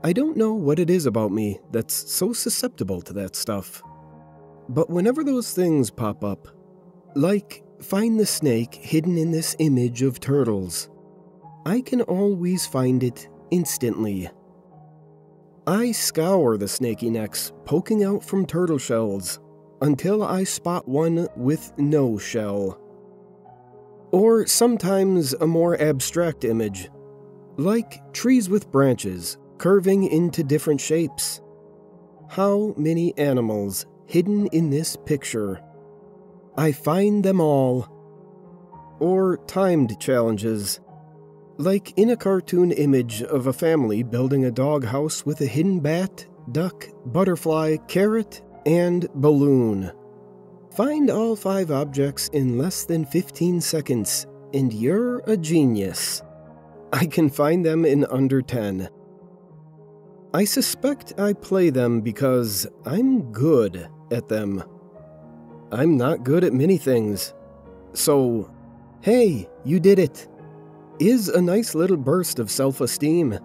I don't know what it is about me that's so susceptible to that stuff. But whenever those things pop up, like find the snake hidden in this image of turtles, I can always find it instantly. I scour the snaky necks poking out from turtle shells until I spot one with no shell. Or sometimes a more abstract image, like trees with branches curving into different shapes. How many animals hidden in this picture? I find them all. Or timed challenges, like in a cartoon image of a family building a doghouse with a hidden bat, duck, butterfly, carrot, and balloon. Find all 5 objects in less than 15 seconds, and you're a genius. I can find them in under 10. I suspect I play them because I'm good at them. I'm not good at many things. So, hey, you did it, is a nice little burst of self-esteem,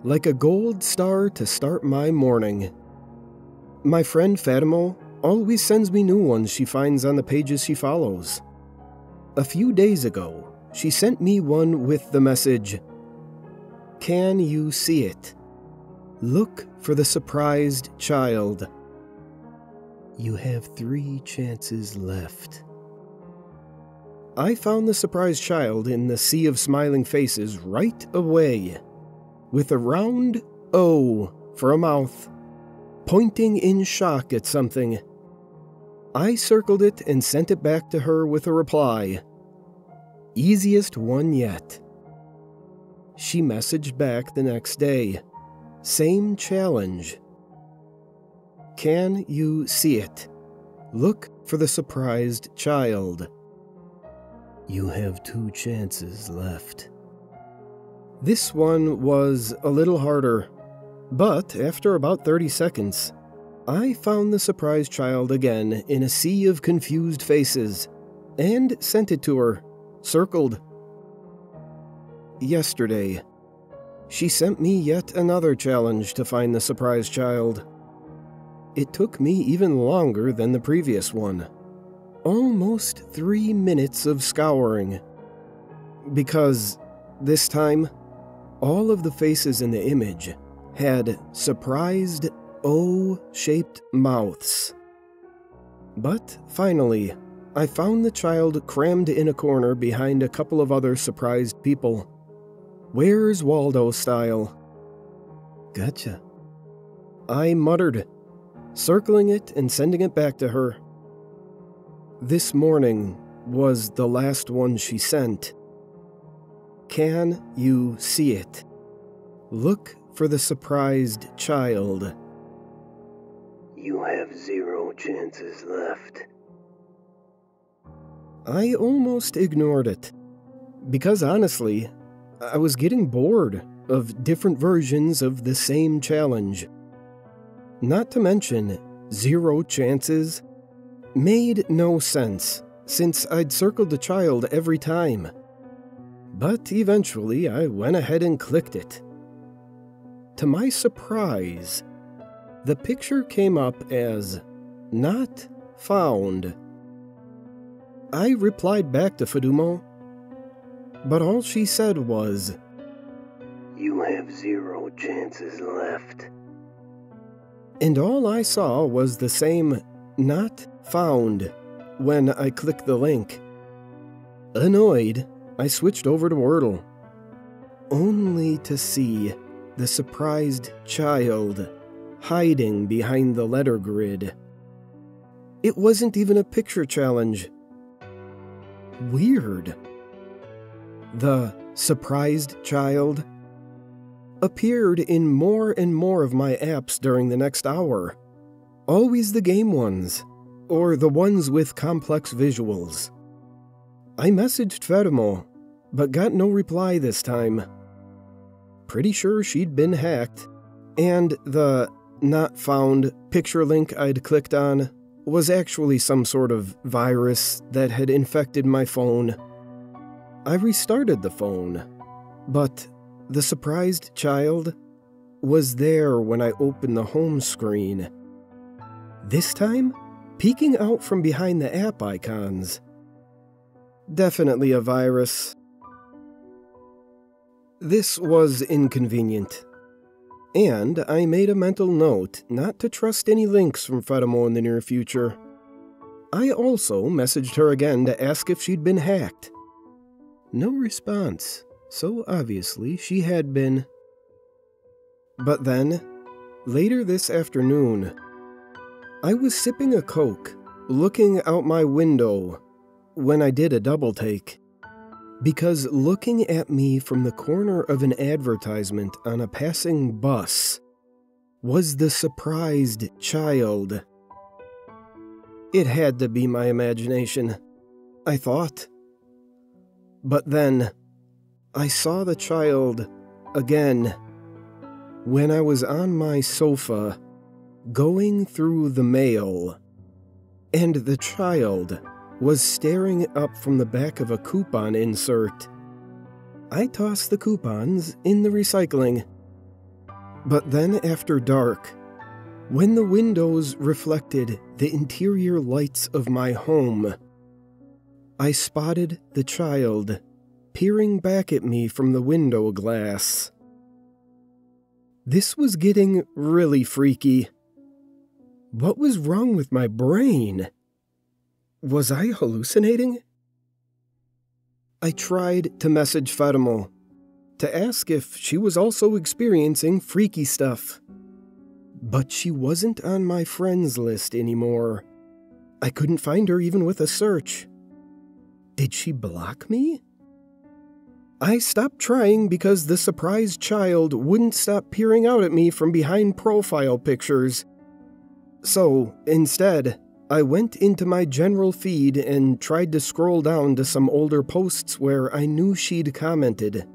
like a gold star to start my morning. My friend Fatimo always sends me new ones she finds on the pages she follows. A few days ago, she sent me one with the message, "Can you see it? Look for the surprised child. You have 3 chances left." I found the surprised child in the sea of smiling faces right away, with a round O for a mouth, pointing in shock at something. I circled it and sent it back to her with a reply. Easiest one yet. She messaged back the next day. Same challenge. Can you see it? Look for the surprised child. You have 2 chances left. This one was a little harder, but after about 30 seconds, I found the surprised child again in a sea of confused faces and sent it to her, circled. Yesterday, she sent me yet another challenge to find the surprised child. It took me even longer than the previous one. Almost 3 minutes of scouring. Because, this time, all of the faces in the image had surprised O-shaped mouths. But finally, I found the child crammed in a corner behind a couple of other surprised people. Where's Waldo style. Gotcha. I muttered, circling it and sending it back to her. This morning was the last one she sent. Can you see it? Look for the surprised child. You have 0 chances left. I almost ignored it, because honestly, I was getting bored of different versions of the same challenge. Not to mention, 0 chances made no sense, since I'd circled the child every time. But eventually, I went ahead and clicked it. To my surprise, the picture came up as not found. I replied back to Fadumo, but all she said was, You have 0 chances left. And all I saw was the same not found when I clicked the link. Annoyed, I switched over to Wordle, only to see the surprised child hiding behind the letter grid. It wasn't even a picture challenge. Weird. The surprised child appeared in more and more of my apps during the next hour. Always the game ones, or the ones with complex visuals. I messaged Fermo, but got no reply this time. Pretty sure she'd been hacked, and the not found picture link I'd clicked on was actually some sort of virus that had infected my phone. I restarted the phone, but the surprised child was there when I opened the home screen. This time, peeking out from behind the app icons. Definitely a virus. This was inconvenient, and I made a mental note not to trust any links from Fedimo in the near future. I also messaged her again to ask if she'd been hacked. No response, so obviously she had been. But then, later this afternoon, I was sipping a Coke, looking out my window, when I did a double take. Because looking at me from the corner of an advertisement on a passing bus was the surprised child. It had to be my imagination, I thought. But then, I saw the child again when I was on my sofa going through the mail, and the child was staring up from the back of a coupon insert. I tossed the coupons in the recycling. But then after dark, when the windows reflected the interior lights of my home, I spotted the child peering back at me from the window glass. This was getting really freaky. What was wrong with my brain? Was I hallucinating? I tried to message Fedimo to ask if she was also experiencing freaky stuff. But she wasn't on my friends list anymore. I couldn't find her even with a search. Did she block me? I stopped trying because the surprised child wouldn't stop peering out at me from behind profile pictures. So, instead, I went into my general feed and tried to scroll down to some older posts where I knew she'd commented.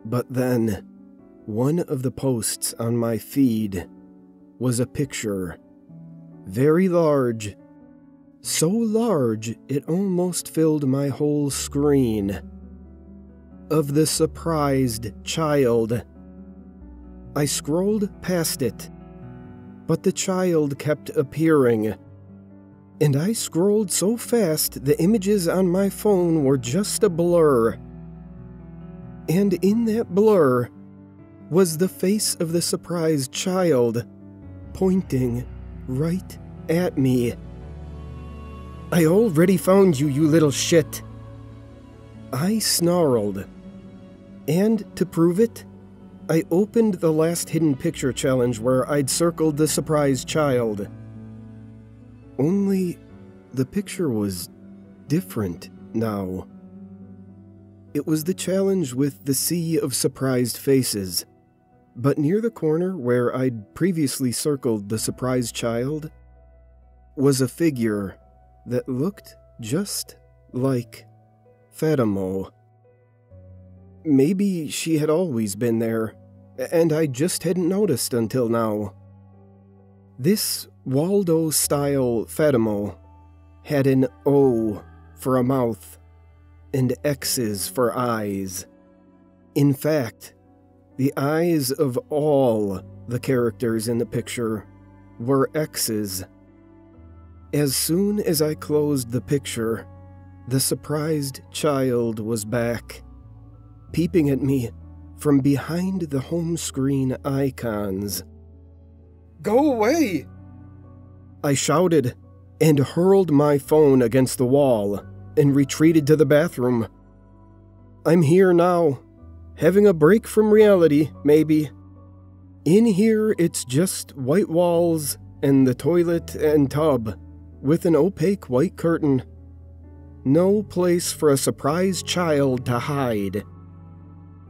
But then, one of the posts on my feed was a picture, very large, so large it almost filled my whole screen, of the surprised child. I scrolled past it, but the child kept appearing, and I scrolled so fast the images on my phone were just a blur. And in that blur was the face of the surprised child, pointing right at me. "I already found you, you little shit," I snarled. And to prove it, I opened the last hidden picture challenge where I'd circled the surprised child. Only the picture was different now. It was the challenge with the sea of surprised faces, but near the corner where I'd previously circled the surprised child was a figure that looked just like Fedimo. Maybe she had always been there, and I just hadn't noticed until now. This Waldo-style Fedimo had an O for a mouth and X's for eyes. In fact, the eyes of all the characters in the picture were X's. As soon as I closed the picture, the surprised child was back, peeping at me from behind the home screen icons. "Go away!" I shouted and hurled my phone against the wall and retreated to the bathroom. I'm here now, having a break from reality, maybe. In here, it's just white walls and the toilet and tub with an opaque white curtain. No place for a surprised child to hide.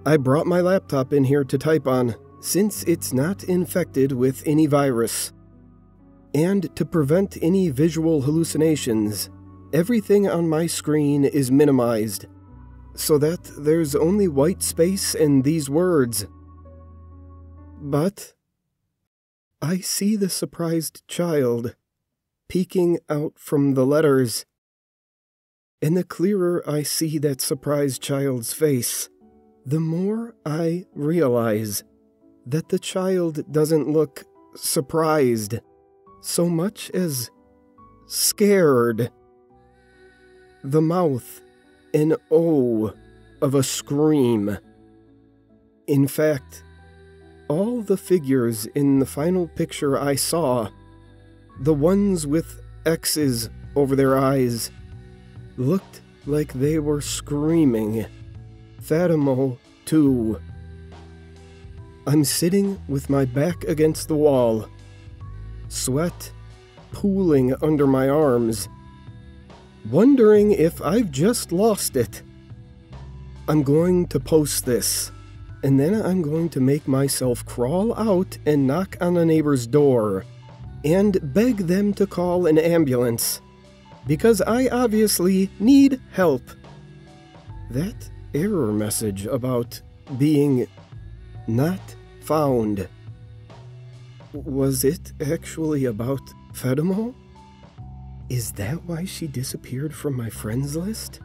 I brought my laptop in here to type on, since it's not infected with any virus. And to prevent any visual hallucinations, everything on my screen is minimized, so that there's only white space and these words. But I see the surprised child peeking out from the letters, and the clearer I see that surprised child's face, the more I realize that the child doesn't look surprised so much as scared. The mouth, an O of a scream. In fact, all the figures in the final picture I saw, the ones with X's over their eyes, looked like they were screaming, "Fatimo, too." I'm sitting with my back against the wall, sweat pooling under my arms, wondering if I've just lost it. I'm going to post this, and then I'm going to make myself crawl out and knock on a neighbor's door and beg them to call an ambulance, because I obviously need help. That error message about being not found, was it actually about Fatimo? Is that why she disappeared from my friends list?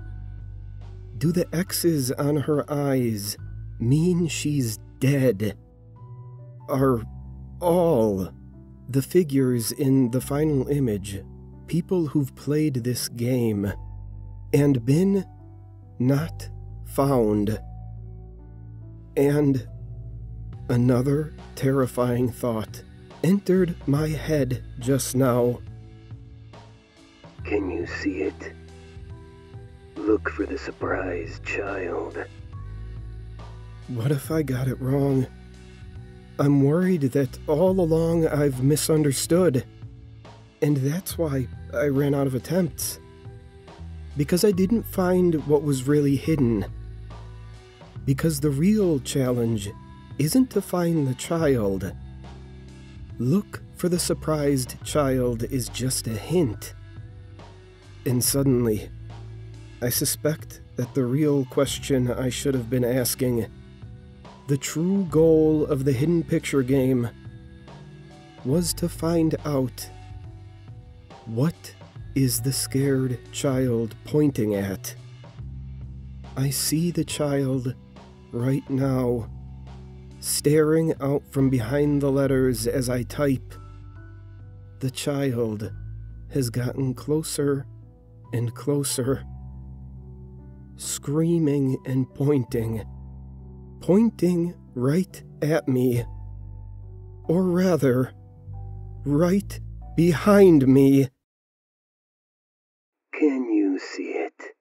Do the X's on her eyes mean she's dead? Are all the figures in the final image people who've played this game and been not found? And another terrifying thought entered my head just now. Can you see it? Look for the surprised child. What if I got it wrong? I'm worried that all along I've misunderstood, and that's why I ran out of attempts. Because I didn't find what was really hidden. Because the real challenge isn't to find the child. Look for the surprised child is just a hint. And suddenly, I suspect that the real question I should have been asking, the true goal of the hidden picture game, was to find out, what is the scared child pointing at? I see the child right now, staring out from behind the letters as I type. The child has gotten closer and closer, screaming and pointing right at me. Or rather, right behind me. Can you see it?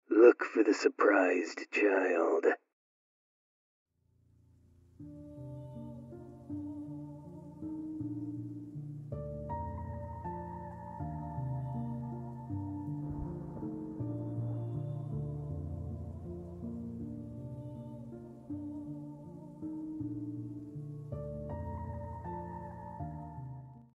Look for the surprised child.